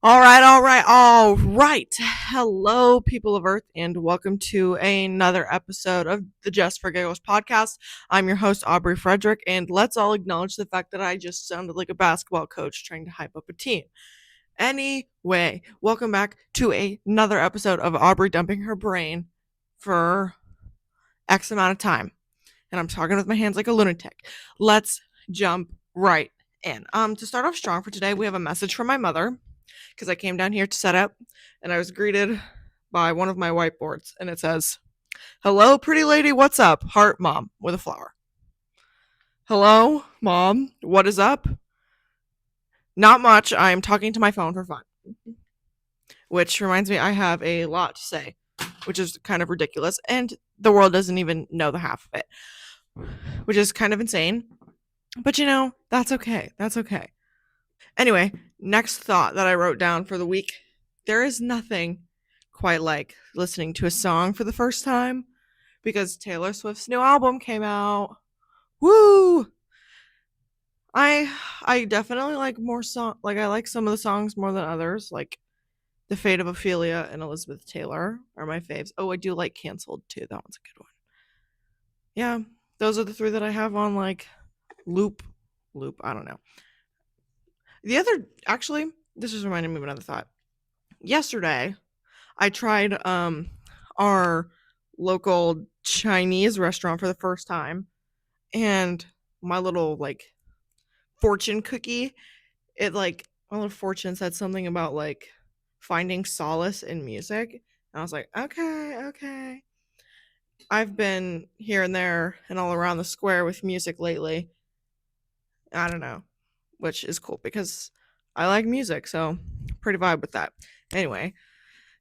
All right. Hello, people of Earth, and welcome to another episode of the Just for Giggles podcast. I'm your host, Aubrey Friedrich, and let's all acknowledge the fact that I just sounded like a basketball coach trying to hype up a team. Anyway, welcome back to another episode of Aubrey dumping her brain for X amount of time. And I'm talking with my hands like a lunatic. Let's jump right in. To start off strong for today, we have a message from my mother because I came down here to set up and I was greeted by one of my whiteboards and it says, "Hello, pretty lady, what's up? Heart mom," with a flower. "Hello, mom, what is up?" "Not much. I'm talking to my phone for fun." Which reminds me, I have a lot to say, which is kind of ridiculous. And the world doesn't even know the half of it, which is kind of insane. But that's okay. That's okay. Anyway, next thought that I wrote down for the week: there is nothing quite like listening to a song for the first time because Taylor Swift's new album came out. Woo! I definitely like more I like some of the songs more than others. Like The Fate of Ophelia and Elizabeth Taylor are my faves. Oh, I do like Cancelled too. That one's a good one. Yeah, those are the three that I have on like loop. I don't know. The other, actually, this just reminded me of another thought. Yesterday, I tried our local Chinese restaurant for the first time, and my little like fortune cookie, it like my little fortune said something about like finding solace in music. And I was like, okay, okay. I've been here and there and all around the square with music lately. I don't know, which is cool because I like music, so pretty vibe with that. Anyway,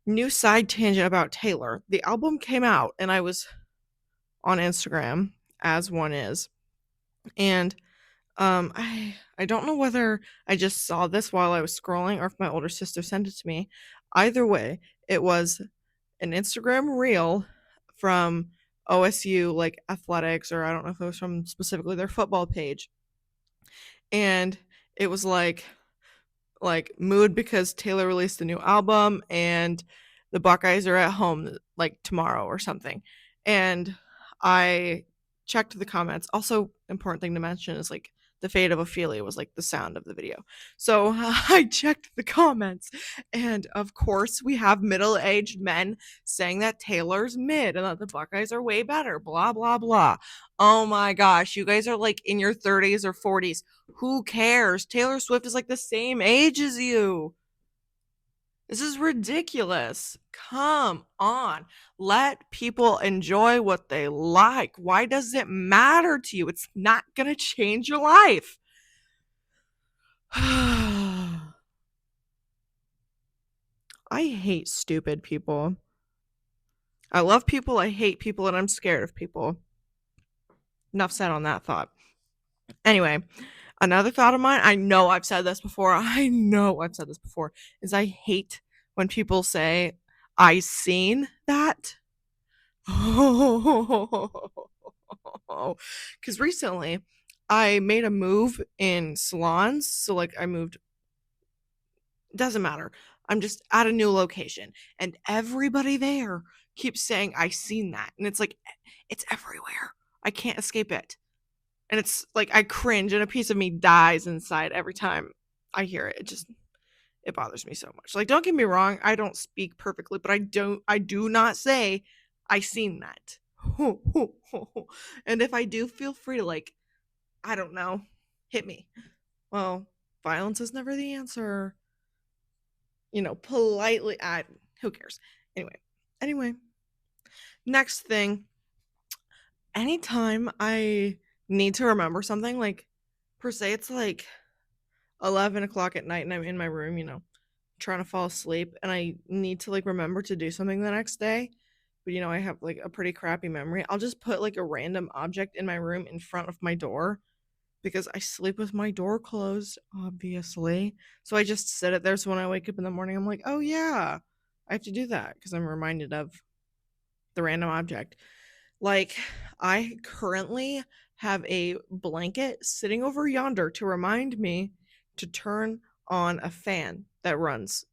new side tangent about Taylor. The album came out and I was on Instagram, as one is. And I don't know whether I just saw this while I was scrolling or if my older sister sent it to me. Either way, it was an Instagram reel from OSU like athletics, or I don't know if it was from specifically their football page. And it was like mood because Taylor released a new album and the Buckeyes are at home like tomorrow or something. And I checked the comments. Also, important thing to mention is like the fate of Ophelia was like the sound of the video. So I checked the comments, and of course, we have middle aged men saying that Taylor's mid and that the Buckeyes are way better, blah, blah, blah. Oh my gosh, you guys are like in your 30s or 40s. Who cares? Taylor Swift is like the same age as you. This is ridiculous. Come on. Let people enjoy what they like. Why does it matter to you? It's not going to change your life. I hate stupid people. I love people, I hate people, and I'm scared of people. Enough said on that thought. Anyway, another thought of mine, I know I've said this before. I know I've said this before, is I hate when people say, "I seen that." Because recently I made a move in salons. So, like, I moved, doesn't matter. I'm just at a new location, and everybody there keeps saying, "I seen that." And it's like, it's everywhere. I can't escape it. And it's like I cringe and a piece of me dies inside every time I hear it. It bothers me so much. Like, don't get me wrong, I don't speak perfectly, but I do not say I seen that. And if I do, feel free to, like, I don't know, hit me. Well, violence is never the answer. Politely, who cares? Anyway, next thing, anytime I need to remember something, like, per se, it's like 11 o'clock at night and I'm in my room, trying to fall asleep, and I need to like remember to do something the next day, but I have like a pretty crappy memory. I'll just put like a random object in my room in front of my door because I sleep with my door closed, obviously. So I just sit it there, so when I wake up in the morning, I'm like, oh yeah, I have to do that because I'm reminded of the random object. Like, I currently have a blanket sitting over yonder to remind me to turn on a fan that runs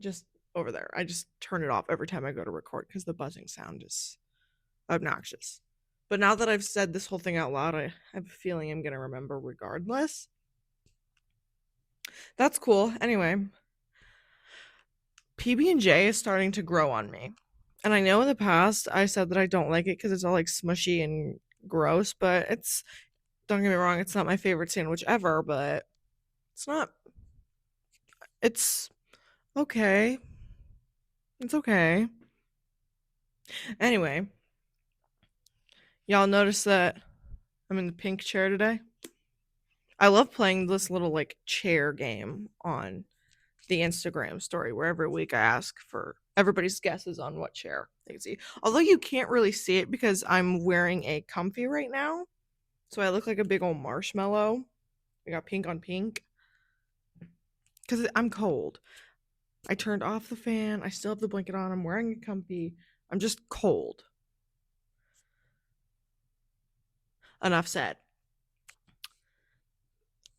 just over there. I just turn it off every time I go to record because the buzzing sound is obnoxious. But now that I've said this whole thing out loud, I have a feeling I'm going to remember regardless. That's cool. Anyway, PB&J is starting to grow on me. And I know in the past I said that I don't like it because it's all like smushy and gross, but it's, don't get me wrong, it's not my favorite sandwich ever, but it's not, it's okay. It's okay. Anyway, y'all notice that I'm in the pink chair today? I love playing this little like chair game on the Instagram story where every week I ask for everybody's guesses on what chair they see. Although you can't really see it because I'm wearing a comfy right now. So I look like a big old marshmallow. I got pink on pink. Because I'm cold. I turned off the fan. I still have the blanket on. I'm wearing a comfy. I'm just cold. Enough said.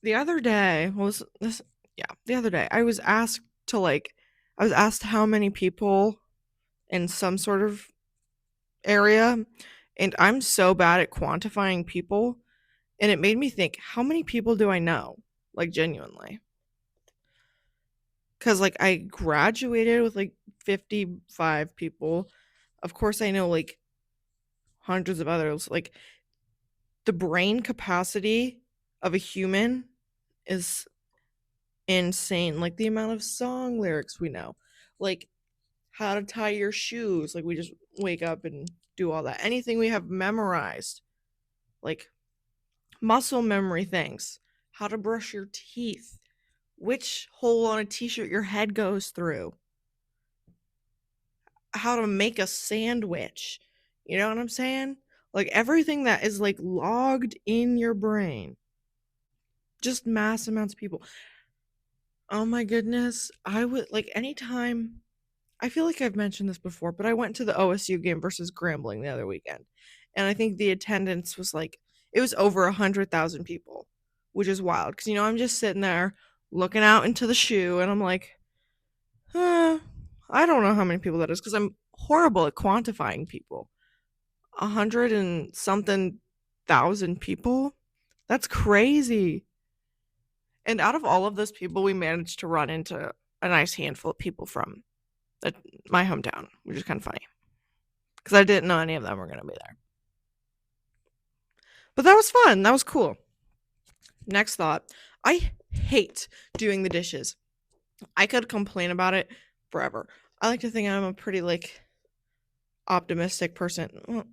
The other day, the other day, I was asked how many people in some sort of area, and I'm so bad at quantifying people, and it made me think, how many people do I know? Like, genuinely. Because, like, I graduated with, like, 55 people. Of course, I know, like, hundreds of others. Like, the brain capacity of a human is insane. Like, the amount of song lyrics we know. Like, how to tie your shoes. Like, we just wake up and do all that. Anything we have memorized. Like, muscle memory things. How to brush your teeth. Which hole on a t-shirt your head goes through. How to make a sandwich. You know what I'm saying? Like, everything that is like logged in your brain. Just mass amounts of people. Oh my goodness. I would like anytime, I feel like I've mentioned this before, but I went to the OSU game versus Grambling the other weekend. And I think the attendance was like, it was over 100,000 people, which is wild. Cause I'm just sitting there looking out into the shoe and I'm like, I don't know how many people that is because I'm horrible at quantifying people. 100 and something thousand people? That's crazy. And out of all of those people, we managed to run into a nice handful of people from my hometown, which is kind of funny because I didn't know any of them were going to be there. But that was fun. That was cool. Next thought. I hate doing the dishes. I could complain about it forever. I like to think I'm a pretty like optimistic person. Well,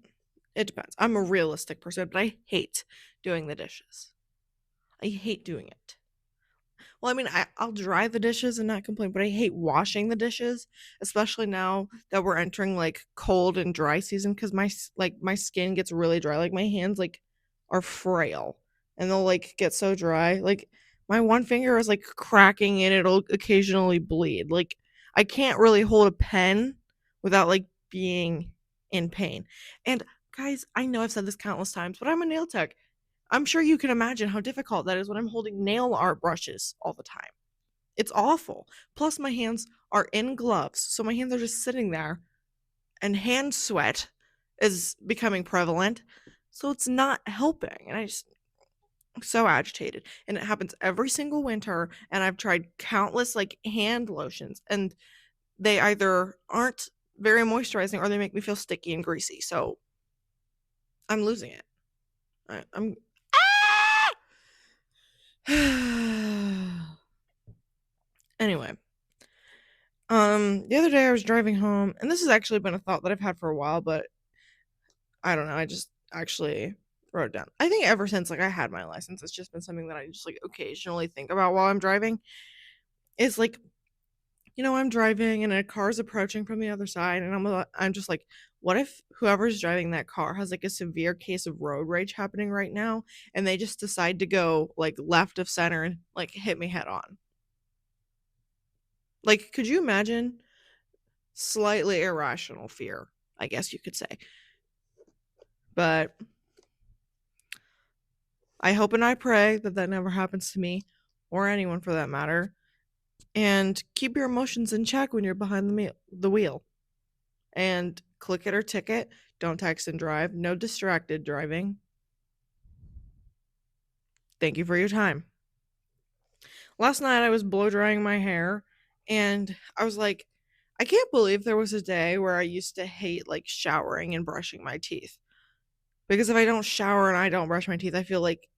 it depends. I'm a realistic person, but I hate doing the dishes. I hate doing it. Well, I mean, I'll dry the dishes and not complain, but I hate washing the dishes, especially now that we're entering like cold and dry season because my skin gets really dry. Like my hands like are frail and they'll like get so dry. Like my one finger is like cracking and it'll occasionally bleed. Like I can't really hold a pen without like being in pain. And guys, I know I've said this countless times, but I'm a nail tech. I'm sure you can imagine how difficult that is when I'm holding nail art brushes all the time. It's awful. Plus, my hands are in gloves, so my hands are just sitting there, and hand sweat is becoming prevalent, so it's not helping. And I'm so agitated. And it happens every single winter, and I've tried countless like hand lotions, and they either aren't very moisturizing or they make me feel sticky and greasy. So I'm losing it. I'm anyway, the other day I was driving home, and this has actually been a thought that I've had for a while, but I don't know, I just actually wrote it down. I think ever since like I had my license, it's just been something that I just like occasionally think about while I'm driving. Is like, I'm driving and a car's approaching from the other side, and I'm just like, what if whoever's driving that car has like a severe case of road rage happening right now, and they just decide to go like left of center and like hit me head on? Like, could you imagine? Slightly irrational fear, I guess you could say. But I hope and I pray that that never happens to me or anyone for that matter. And keep your emotions in check when you're behind the wheel. And click it or ticket. Don't text and drive. No distracted driving. Thank you for your time. Last night I was blow drying my hair and I was like, I can't believe there was a day where I used to hate like showering and brushing my teeth. Because if I don't shower and I don't brush my teeth, I feel like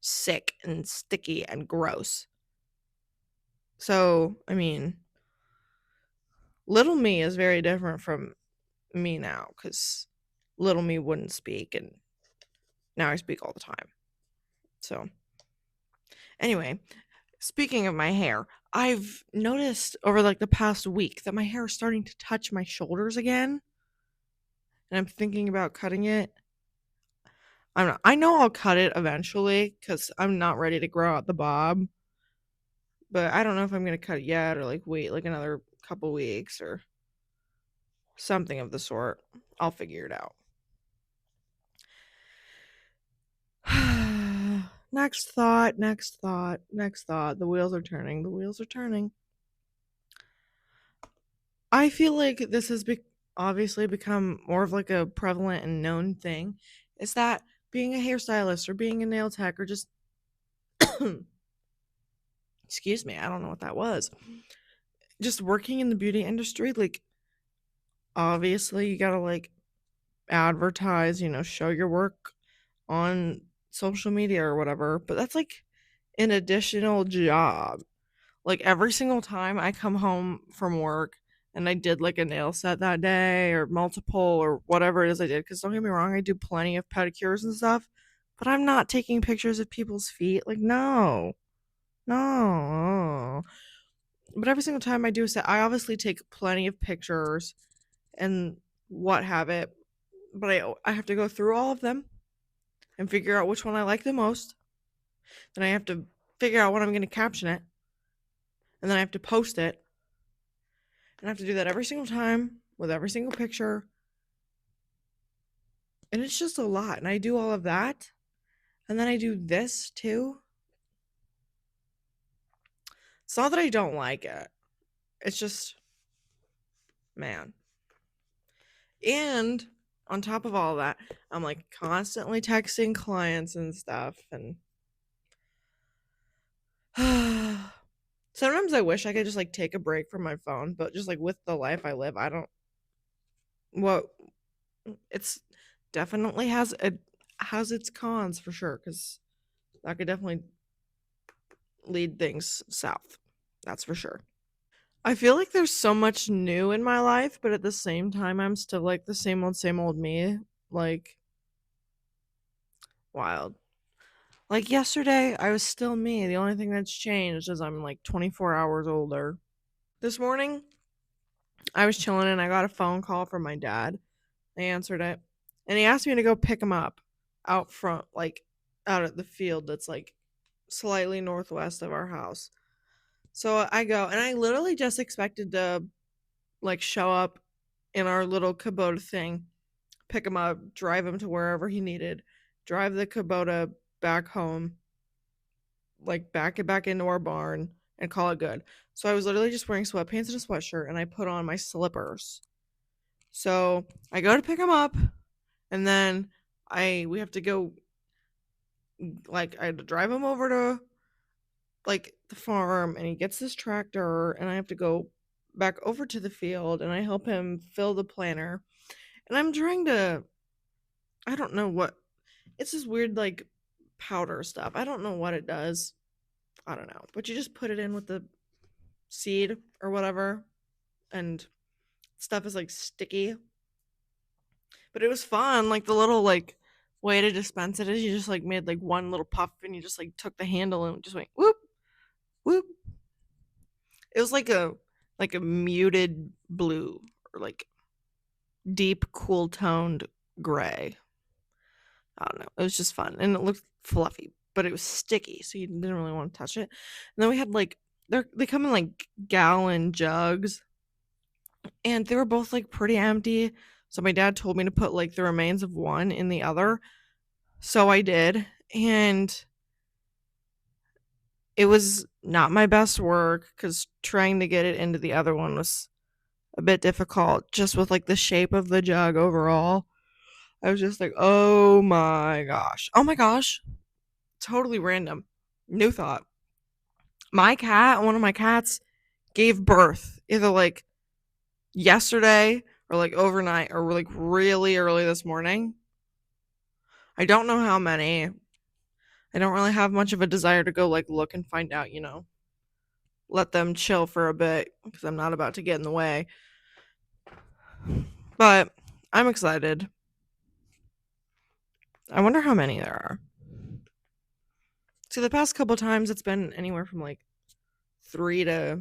sick and sticky and gross. So, I mean, little me is very different from me now because little me wouldn't speak and now I speak all the time. So, anyway, speaking of my hair, I've noticed over like the past week that my hair is starting to touch my shoulders again, and I'm thinking about cutting it. I know I'll cut it eventually cuz I'm not ready to grow out the bob, but I don't know if I'm going to cut it yet or like wait like another couple weeks or something of the sort. I'll figure it out. Next thought, next thought, next thought. The wheels are turning. The wheels are turning. I feel like this has obviously become more of like a prevalent and known thing. Is that being a hairstylist or being a nail tech or just excuse me, I don't know what that was. Just working in the beauty industry, like obviously you gotta like advertise, show your work on social media or whatever, but that's like an additional job. Like every single time I come home from work and I did like a nail set that day or multiple or whatever it is I did, because don't get me wrong, I do plenty of pedicures and stuff, but I'm not taking pictures of people's feet. Like, no, no. But every single time I do a set, I obviously take plenty of pictures and what have it, but I have to go through all of them and figure out which one I like the most. Then I have to figure out what I'm going to caption it, and then I have to post it. And I have to do that every single time with every single picture. And it's just a lot. And I do all of that. And then I do this too. It's not that I don't like it. It's just, man. And on top of all of that, I'm like constantly texting clients and stuff. And sometimes I wish I could just like take a break from my phone. But just like with the life I live, I don't. What it's definitely has its cons for sure, because that could definitely lead things south. That's for sure. I feel like there's so much new in my life, but at the same time I'm still like the same old me. Like wild. Like yesterday I was still me. The only thing that's changed is I'm like 24 hours older. This morning I was chilling and I got a phone call from my dad. I answered it. And he asked me to go pick him up out front, like out at the field that's like slightly northwest of our house. So I go, and I literally just expected to like show up in our little Kubota thing, pick him up, drive him to wherever he needed, drive the Kubota back home, like back it back into our barn, and call it good. So I was literally just wearing sweatpants and a sweatshirt, and I put on my slippers. So I go to pick him up, and then we have to go, like I had to drive him over to like the farm, and he gets this tractor, and I have to go back over to the field and I help him fill the planter. And I'm trying to, I don't know what, it's this weird like powder stuff. I don't know what it does. I don't know. But you just put it in with the seed or whatever, and stuff is like sticky. But it was fun. Like the little like way to dispense it is you just like made like one little puff and you just like took the handle and just went whoop whoop. It was like a muted blue or like deep cool toned gray. I don't know. It was just fun and it looked fluffy, but it was sticky, so you didn't really want to touch it. And then we had like they come in like gallon jugs, and they were both like pretty empty. So my dad told me to put like the remains of one in the other. So I did, and It was not my best work because trying to get it into the other one was a bit difficult, just with like the shape of the jug overall. I was just like, oh my gosh. Oh my gosh. Totally random. New thought. One of my cats, gave birth either like yesterday or like overnight or like really early this morning. I don't know how many. I don't really have much of a desire to go like look and find out, let them chill for a bit because I'm not about to get in the way. But I'm excited. I wonder how many there are. See, the past couple times it's been anywhere from like 3 to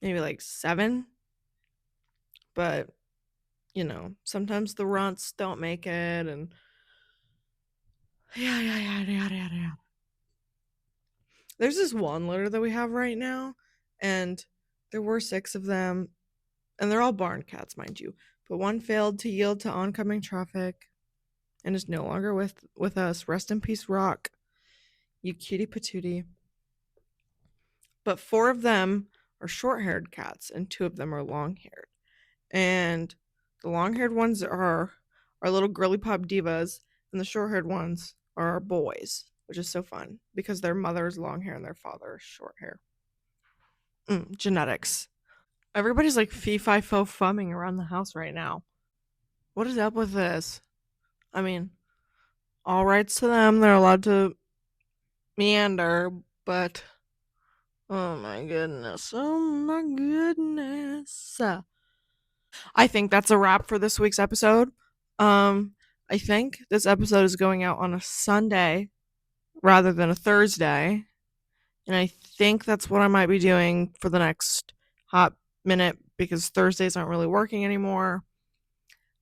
maybe like 7. But, sometimes the runts don't make it and yeah. There's this one litter that we have right now, and there were 6 of them, and they're all barn cats, mind you. But one failed to yield to oncoming traffic and is no longer with us. Rest in peace, Rock. You cutie patootie. But 4 of them are short-haired cats, and 2 of them are long-haired. And the long-haired ones are our little girly pop divas, and the short-haired ones are our boys, which is so fun because their mother is long hair and their father is short hair. Genetics. Everybody's like fee-fi-fo fumming around the house right now. What is up with this? I mean, all rights to them. They're allowed to meander, but oh my goodness. Oh my goodness. I think that's a wrap for this week's episode. I think this episode is going out on a Sunday rather than a Thursday. And I think that's what I might be doing for the next hot minute because Thursdays aren't really working anymore.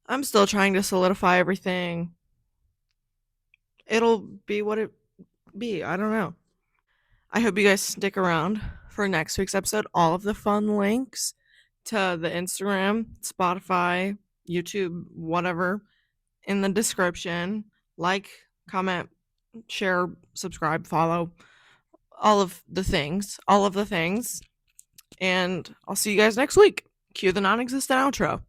I'm still trying to solidify everything. It'll be what it be. I don't know. I hope you guys stick around for next week's episode. All of the fun links to the Instagram, Spotify, YouTube, whatever, in the description. Like, comment, share, subscribe, follow, all of the things. And I'll see you guys next week. Cue the non existent outro.